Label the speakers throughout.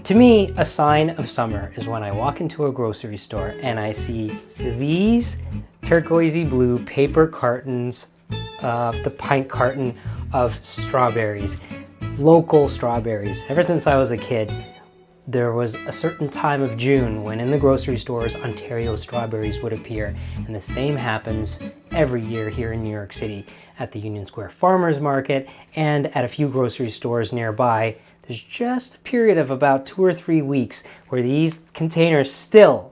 Speaker 1: To me, a sign of summer is when I walk into a grocery store and I see these turquoisey blue paper cartons, the pint carton of strawberries, local strawberries. Ever since I was a kid, there was a certain time of June when in the grocery stores, Ontario strawberries would appear. And the same happens every year here in New York City at the Union Square Farmers Market and at a few grocery stores nearby. There's just a period of about 2 or 3 weeks where these containers still,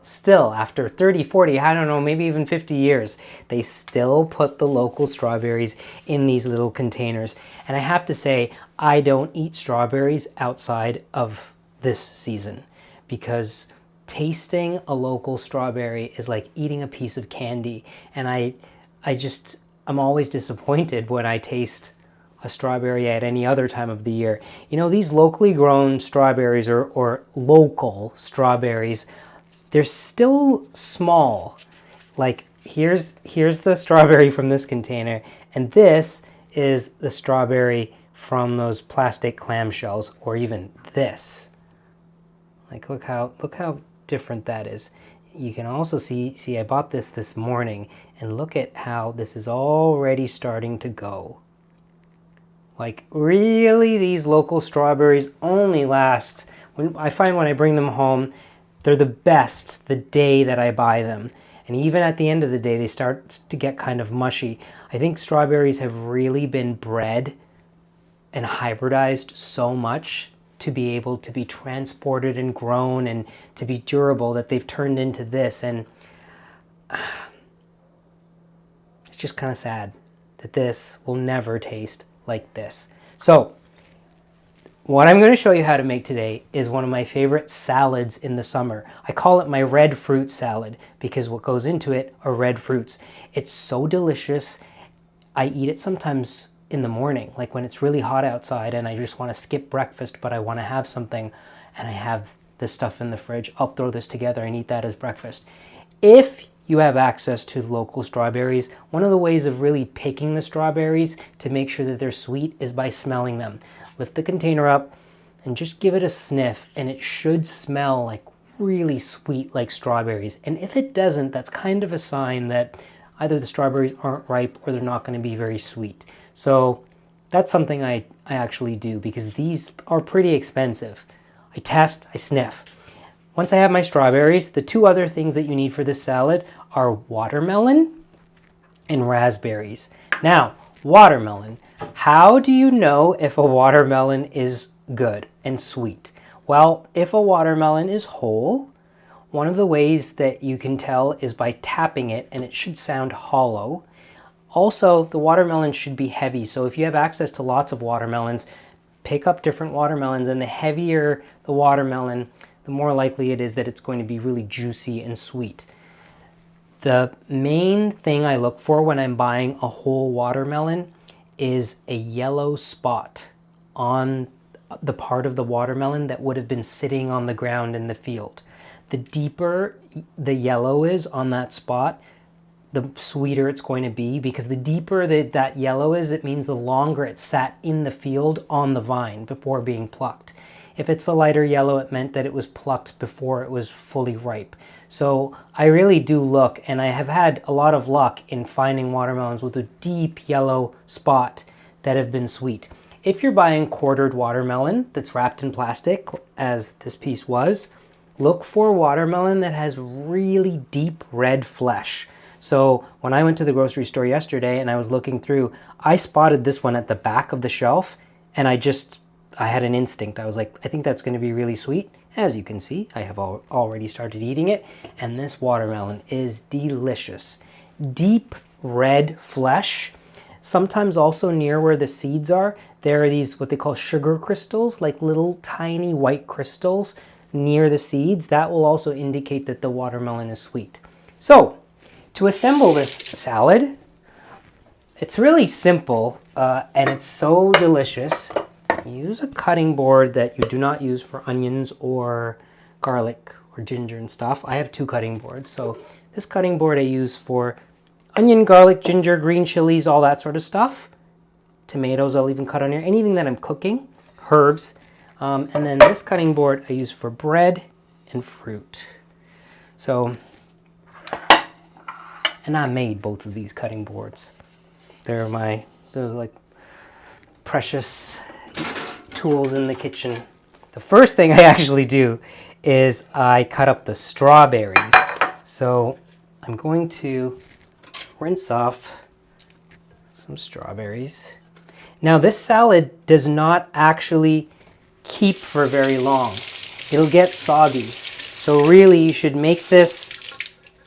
Speaker 1: after 30, 40, I don't know, maybe even 50 years, they still put the local strawberries in these little containers. And I have to say, I don't eat strawberries outside of this season because tasting a local strawberry is like eating a piece of candy. And I'm always disappointed when I taste a strawberry at any other time of the year. You know, these locally grown strawberries or local strawberries, they're still small. Like here's the strawberry from this container, and this is the strawberry from those plastic clamshells, or even this. Like look how different that is. You can also see I bought this morning, and look at how this is already starting to go. Like really, these local strawberries only last, when I bring them home, they're the best the day that I buy them. And even at the end of the day, they start to get kind of mushy. I think strawberries have really been bred and hybridized so much to be able to be transported and grown and to be durable that they've turned into this. And it's just kind of sad that this will never taste like this. So what I'm going to show you how to make today is one of my favorite salads in the summer. I call it my red fruit salad because what goes into it are red fruits. It's so delicious. I eat it sometimes in the morning, like when it's really hot outside and I just want to skip breakfast, but I want to have something and I have this stuff in the fridge. I'll throw this together and eat that as breakfast. If you have access to local strawberries, one of the ways of really picking the strawberries to make sure that they're sweet is by smelling them. Lift the container up and just give it a sniff, and it should smell like really sweet like strawberries. And if it doesn't, that's kind of a sign that either the strawberries aren't ripe or they're not going to be very sweet. So that's something I actually do because these are pretty expensive. I test, I sniff. Once I have my strawberries, the two other things that you need for this salad are watermelon and raspberries. Now, watermelon. How do you know if a watermelon is good and sweet? Well, if a watermelon is whole, one of the ways that you can tell is by tapping it, and it should sound hollow. Also, the watermelon should be heavy. So if you have access to lots of watermelons, pick up different watermelons, and the heavier the watermelon, the more likely it is that it's going to be really juicy and sweet. The main thing I look for when I'm buying a whole watermelon is a yellow spot on the part of the watermelon that would have been sitting on the ground in the field. The deeper the yellow is on that spot, the sweeter it's going to be, because the deeper that yellow is, it means the longer it sat in the field on the vine before being plucked. If it's a lighter yellow, it meant that it was plucked before it was fully ripe. So I really do look, and I have had a lot of luck in finding watermelons with a deep yellow spot that have been sweet. If you're buying quartered watermelon that's wrapped in plastic, as this piece was, look for watermelon that has really deep red flesh. So when I went to the grocery store yesterday and I was looking through, I spotted this one at the back of the shelf, and I had an instinct. I was like, I think that's going to be really sweet. As you can see, I have already started eating it, and this watermelon is delicious. Deep red flesh. Sometimes also near where the seeds are, there are these what they call sugar crystals, like little tiny white crystals near the seeds. That will also indicate that the watermelon is sweet. So, to assemble this salad, it's really simple and it's so delicious. Use a cutting board that you do not use for onions or garlic or ginger and stuff. I have 2 cutting boards. So this cutting board I use for onion, garlic, ginger, green chilies, all that sort of stuff. Tomatoes I'll even cut on here. Anything that I'm cooking, herbs. And then this cutting board I use for bread and fruit. So, and I made both of these cutting boards. They're like precious tools in the kitchen. The first thing I actually do is I cut up the strawberries. So I'm going to rinse off some strawberries. Now this salad does not actually keep for very long. It'll get soggy. So really you should make this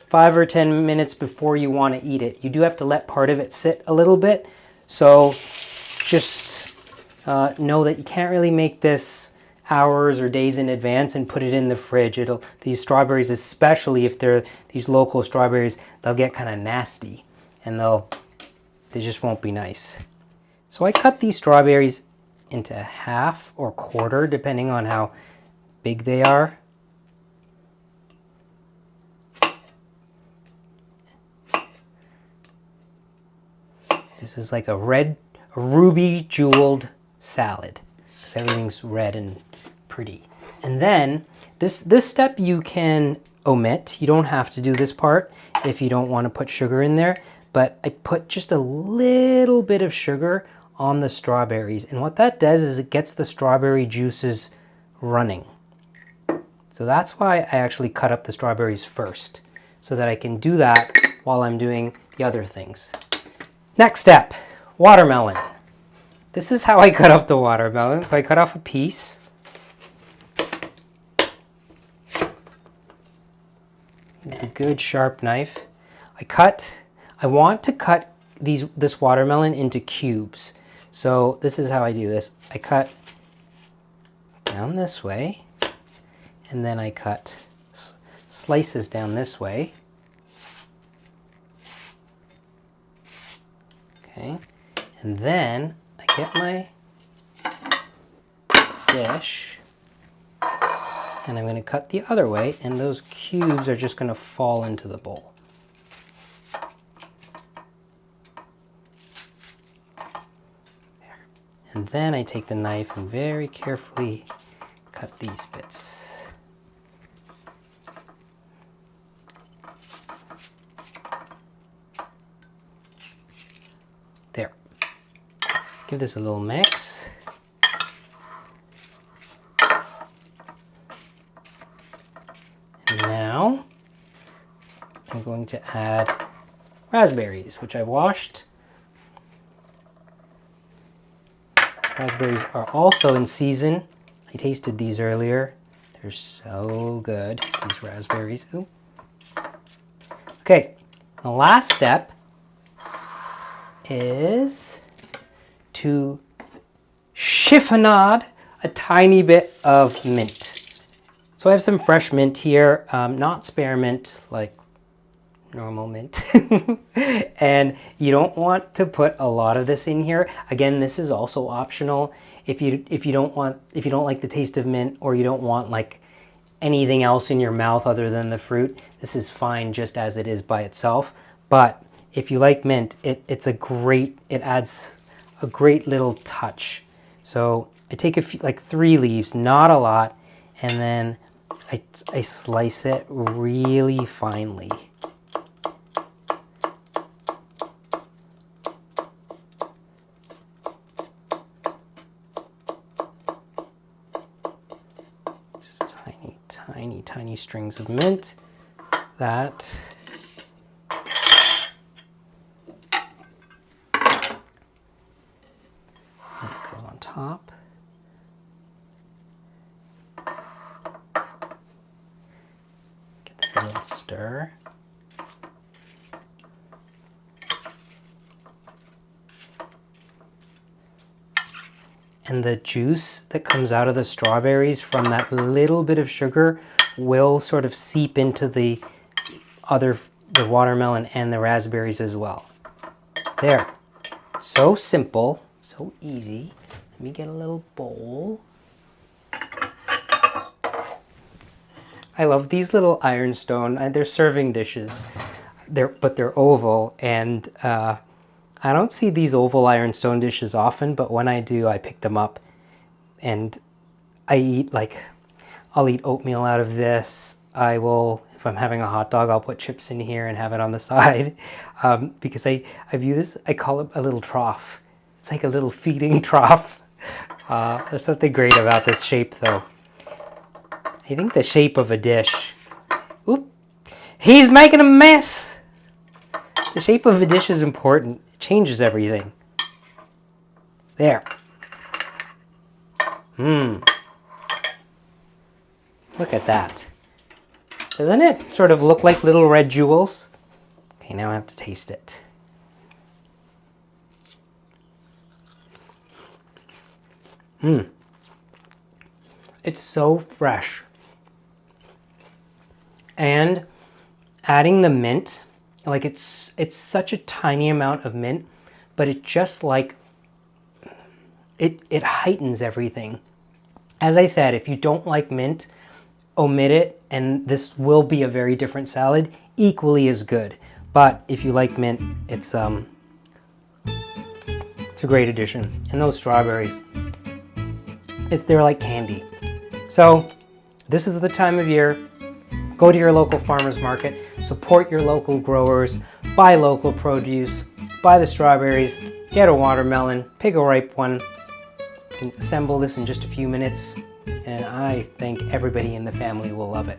Speaker 1: 5 or 10 minutes before you want to eat it. You do have to let part of it sit a little bit. So just know that you can't really make this hours or days in advance and put it in the fridge. These strawberries, especially if they're these local strawberries, they'll get kind of nasty and they just won't be nice. So I cut these strawberries into half or quarter, depending on how big they are. This is like a ruby jeweled salad because everything's red and pretty. And then this step you can omit. You don't have to do this part if you don't want to put sugar in there, but I put just a little bit of sugar on the strawberries, and what that does is it gets the strawberry juices running. So that's why I actually cut up the strawberries first, so that I can do that while I'm doing the other things. Next step, watermelon. This is how I cut up the watermelon. So I cut off a piece. Use a good sharp knife. I want to cut this watermelon into cubes. So this is how I do this. I cut down this way, and then I cut slices down this way. Okay, and then I get my dish, and I'm going to cut the other way, and those cubes are just going to fall into the bowl. And then I take the knife and very carefully cut these bits. There. Give this a little mix. And now I'm going to add raspberries, which I washed. Raspberries are also in season. I tasted these earlier. They're so good, these raspberries. Ooh. Okay, the last step is to chiffonade a tiny bit of mint. So I have some fresh mint here, not spearmint, like normal mint. And you don't want to put a lot of this in here. Again, this is also optional. If you don't like the taste of mint, or you don't want like anything else in your mouth other than the fruit, this is fine just as it is by itself. But if you like mint, it adds a great little touch. So I take like 3 leaves, not a lot, and then I slice it really finely. Tiny strings of mint that go on top. Get this a little stir. And the juice that comes out of the strawberries from that little bit of sugar will sort of seep into the watermelon and the raspberries as well. There. So simple, so easy. Let me get a little bowl. I love these little Ironstone. They're serving dishes. But they're oval, and I don't see these oval Ironstone dishes often, but when I do, I pick them up. And I'll eat oatmeal out of this. I will, if I'm having a hot dog, I'll put chips in here and have it on the side. Because I view this, I call it a little trough. It's like a little feeding trough. There's something great about this shape though. I think the shape of a dish. Oop, he's making a mess. The shape of a dish is important. It changes everything. There. Look at that. Doesn't it sort of look like little red jewels? Okay, now I have to taste it. It's so fresh. And adding the mint, like it's such a tiny amount of mint, but it just like, it heightens everything. As I said, if you don't like mint, omit it, and this will be a very different salad, equally as good. But if you like mint, it's a great addition. And those strawberries, they're like candy. So this is the time of year. Go to your local farmer's market, support your local growers, buy local produce, buy the strawberries, get a watermelon, pick a ripe one. You can assemble this in just a few minutes, and I think everybody in the family will love it.